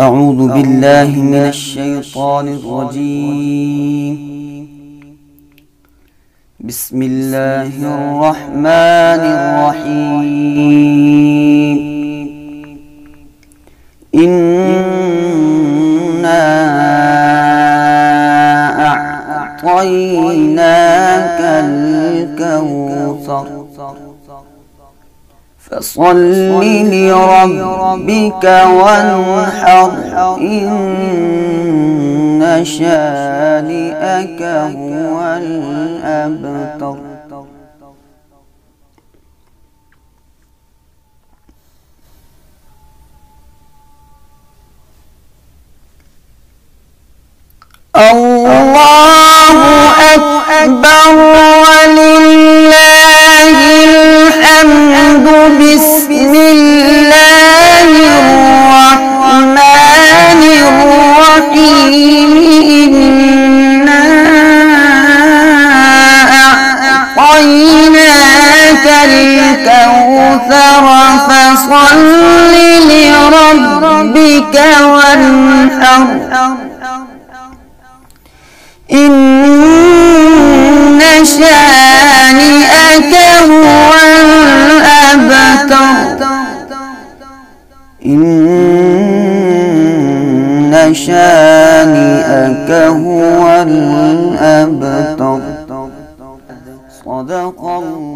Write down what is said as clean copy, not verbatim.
أعوذ بالله من الشيطان الرجيم. بسم الله الرحمن الرحيم. إنا أعطيناك الكوثر فصل لربك وانحر إن شانئك هو الأبتر. الله أكبر ولله الحمد. بسم الله الرحمن الرحيم. إنا أعطيناك الكوثر فصل لربك وانحر إن شانئك هو الأبتر. إن شانئك هو الأبتر. صدق الله.